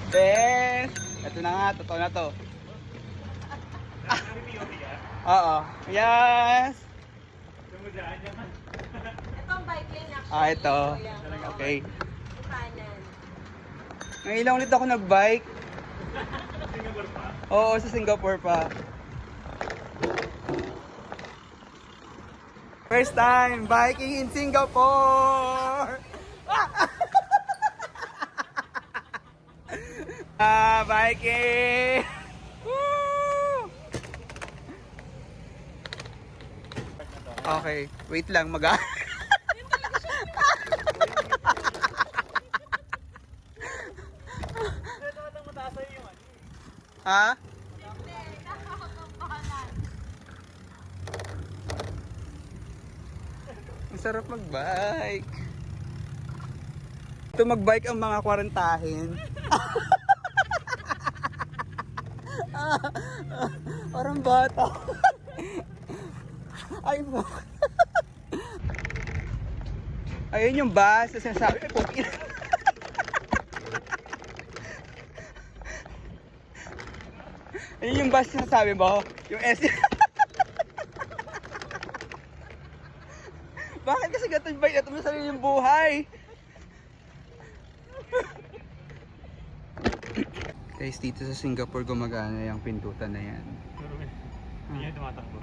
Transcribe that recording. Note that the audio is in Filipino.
Yes! Ito na nga, totoo na to. Oo. Yes! Ito ang bike lane actually. Ito. Kuya. Okay. Kanan. Ngayon lang ulit ako nag-bike. Oo, sa Singapore pa. First time biking in Singapore! Biking! Woo! Okay, wait lang, Ha? Ang sarap mag-bike. Ito mag-bike ang mga kwarantahin. Parang bata. Ay mo. Ayun yung bus na sinasabi. Ay, puti. Ayun yung bus na sinasabi mo. Yung S. Bakit kasi ganito yung bike na ito sarili yung buhay? Guys, dito sa Singapore gumagana yung pindutan na yan. Hindi niya tumatakbo.